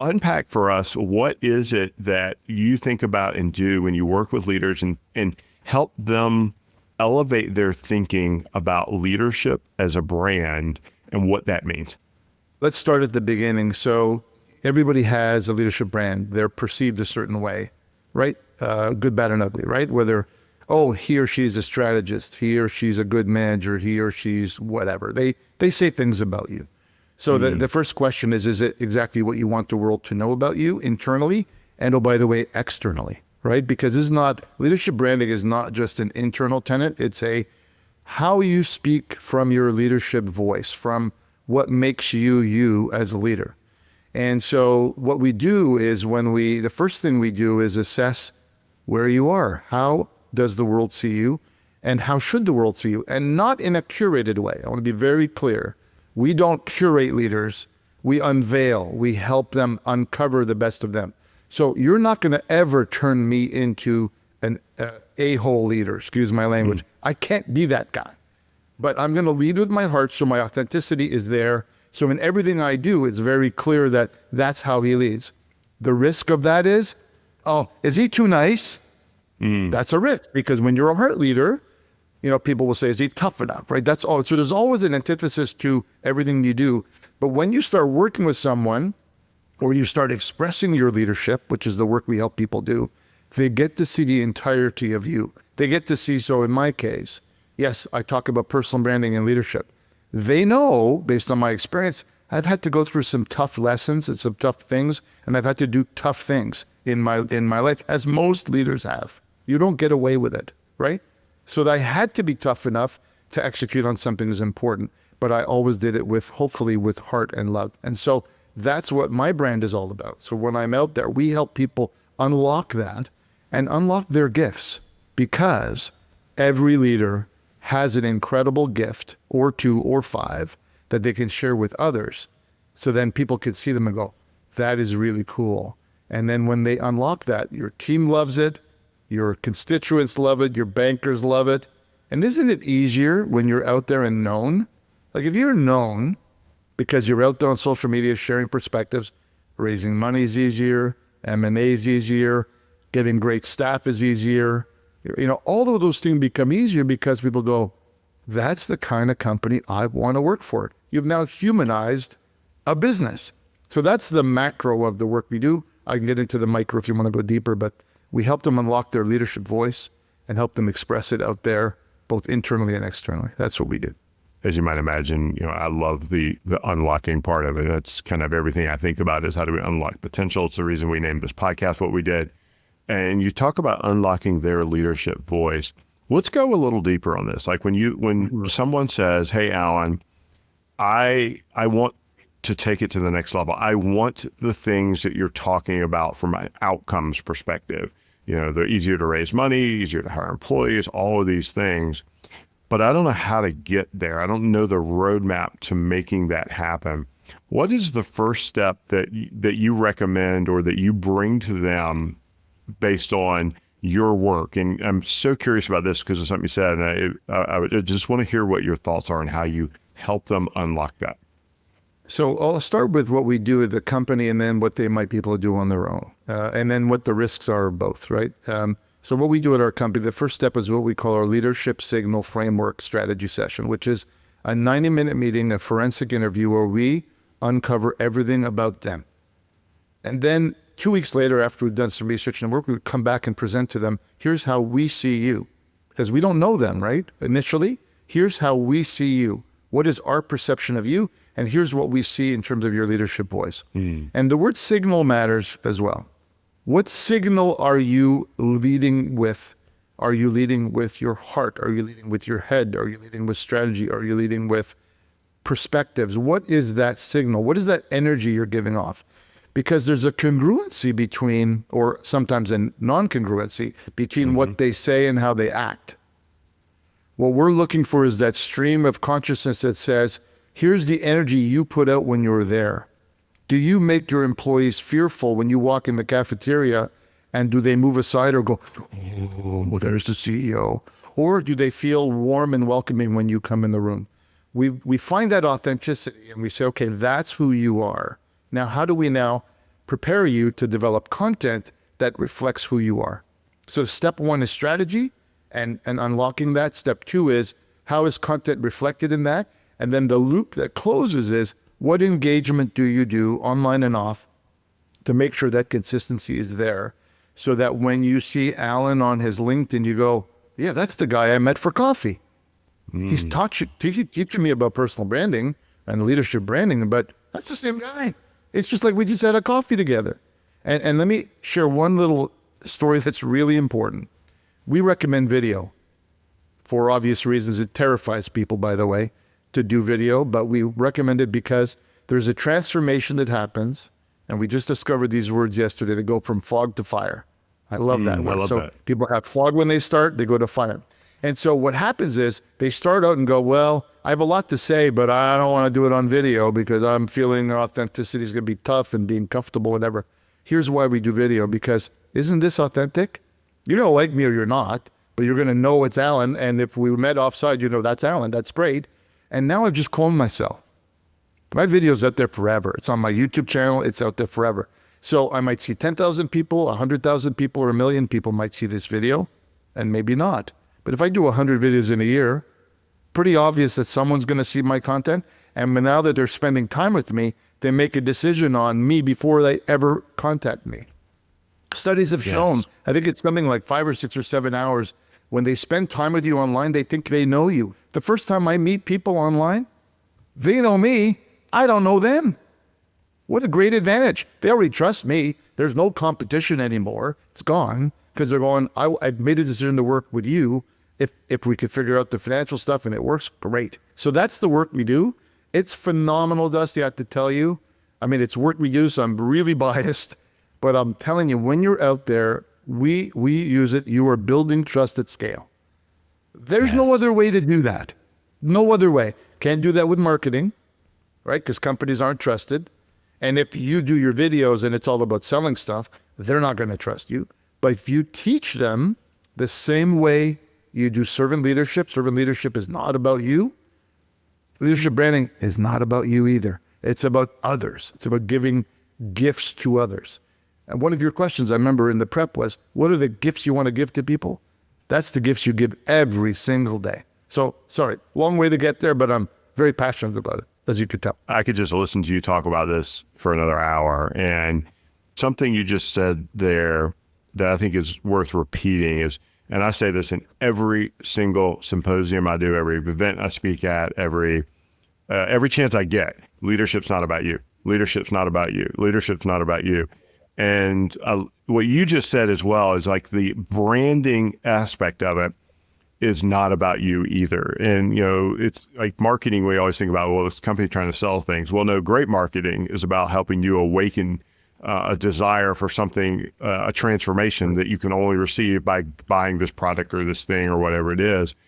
unpack for us, what is it that you think about and do when you work with leaders and help them elevate their thinking about leadership as a brand and what that means? Let's start at the beginning. So everybody has a leadership brand. They're perceived a certain way, right? Good, bad, and ugly, right? Whether, oh, he or she is a strategist, he or she's a good manager, he or she's whatever. They say things about you. So the first question is it exactly what you want the world to know about you internally? And oh, by the way, externally, right? Because leadership branding is not just an internal tenet. It's how you speak from your leadership voice, from what makes you as a leader. And so what we do is the first thing we do is assess where you are. How does the world see you? And how should the world see you? And not in a curated way. I want to be very clear. We don't curate leaders. We unveil. We help them uncover the best of them. So you're not going to ever turn me into an a-hole leader, excuse my language. I can't be that guy. But I'm going to lead with my heart, so my authenticity is there. So in everything I do, it's very clear that that's how he leads. The risk of that is, oh, is he too nice? That's a risk, because when you're a heart leader, people will say, is he tough enough, right? That's all. So there's always an antithesis to everything you do. But when you start working with someone, or you start expressing your leadership, which is the work we help people do, they get to see the entirety of you. They get to see, so in my case, yes, I talk about personal branding and leadership. They know, based on my experience, I've had to go through some tough lessons and some tough things, and I've had to do tough things in my life, as most leaders have. You don't get away with it, right? So I had to be tough enough to execute on something that's important, but I always did it hopefully with heart and love. And so that's what my brand is all about. So when I'm out there, we help people unlock that and unlock their gifts, because every leader has an incredible gift, or 2 or 5, that they can share with others. So then people can see them and go, that is really cool. And then when they unlock that, your team loves it, your constituents love it, your bankers love it. And isn't it easier when you're out there and known? Like if you're known because you're out there on social media sharing perspectives, raising money is easier, M&A is easier, getting great staff is easier. All of those things become easier because people go, that's the kind of company I want to work for. You've now humanized a business. So that's the macro of the work we do. I can get into the micro if you want to go deeper, but we help them unlock their leadership voice and help them express it out there, both internally and externally. That's what we do. As you might imagine, I love the unlocking part of it. That's kind of everything I think about, is how do we unlock potential. It's the reason we named this podcast what we did. And you talk about unlocking their leadership voice. Let's go a little deeper on this. Like when someone says, hey, Alan, I want to take it to the next level. I want the things that you're talking about from an outcomes perspective. They're easier to raise money, easier to hire employees, all of these things. But I don't know how to get there. I don't know the roadmap to making that happen. What is the first step that you recommend or that you bring to them based on your work? And I'm so curious about this because of something you said, and I just want to hear what your thoughts are and how you help them unlock that. So I'll start with what we do at the company, and then what they might be able to do on their own, and then what the risks are of both, right? So what we do at our company, the first step is what we call our leadership signal framework strategy session, which is a 90-minute meeting, a forensic interview where we uncover everything about them. And then 2 weeks later, after we've done some research and work, we would come back and present to them, here's how we see you. Because we don't know them, right? Initially, here's how we see you. What is our perception of you? And here's what we see in terms of your leadership voice. And the word signal matters as well. What signal are you leading with? Are you leading with your heart? Are you leading with your head? Are you leading with strategy? Are you leading with perspectives? What is that signal? What is that energy you're giving off? Because there's a congruency between, or sometimes a non-congruency between what they say and how they act. What we're looking for is that stream of consciousness that says, here's the energy you put out when you're there. Do you make your employees fearful when you walk in the cafeteria, and do they move aside or go, oh, there's the CEO? Or do they feel warm and welcoming when you come in the room? We find that authenticity and we say, okay, that's who you are. Now, how do we now prepare you to develop content that reflects who you are. So step one is strategy and unlocking that. Step two is how is content reflected in that? And then the loop that closes is what engagement do you do online and off to make sure that consistency is there so that when you see Alan on his LinkedIn, you go, yeah, that's the guy I met for coffee. He's teaching me about personal branding and leadership branding, but that's the same guy. It's just like we just had a coffee together. And let me share one little story that's really important. We recommend video for obvious reasons. It terrifies people, by the way, to do video, but we recommend it because there's a transformation that happens. And we just discovered these words yesterday to go from fog to fire. I love that word. So people have fog when they start, they go to fire. And so what happens is they start out and go, well, I have a lot to say, but I don't want to do it on video because I'm feeling authenticity is going to be tough and being comfortable, whatever. Here's why we do video, because isn't this authentic? You don't like me or you're not, but you're going to know it's Alan. And if we met offside, you know, that's Alan. That's great. And now I've just cloned myself. My video's out there forever. It's on my YouTube channel. It's out there forever. So I might see 10,000 people, 100,000 people, or 1 million people might see this video, and maybe not. But if I do 100 videos in a year, pretty obvious that someone's going to see my content. And now that they're spending time with me, they make a decision on me before they ever contact me. Studies have shown, I think it's something like 5 or 6 or 7 hours. When they spend time with you online, they think they know you. The first time I meet people online, they know me. I don't know them. What a great advantage. They already trust me. There's no competition anymore. It's gone because they're going, I've made a decision to work with you. If we could figure out the financial stuff and it works, great. So that's the work we do. It's phenomenal, Dusty, I have to tell you. I mean, it's work we do, so I'm really biased. But I'm telling you, when you're out there, we use it. You are building trust at scale. There's no other way to do that. No other way. Can't do that with marketing, right? Because companies aren't trusted. And if you do your videos and it's all about selling stuff, they're not going to trust you. But if you teach them the same way you do servant leadership is not about you. Leadership branding is not about you either. It's about others. It's about giving gifts to others. And one of your questions I remember in the prep was, what are the gifts you want to give to people? That's the gifts you give every single day. So, sorry, long way to get there, but I'm very passionate about it, as you could tell. I could just listen to you talk about this for another hour. And something you just said there that I think is worth repeating is, and I say this in every single symposium I do, every event I speak at, every chance I get, leadership's not about you. Leadership's not about you. Leadership's not about you. And what you just said as well is like the branding aspect of it is not about you either. And, you know, it's like marketing, we always think about, well, this company trying to sell things. Well, no, great marketing is about helping you awaken a desire for something, a transformation that you can only receive by buying this product or this thing or whatever it is.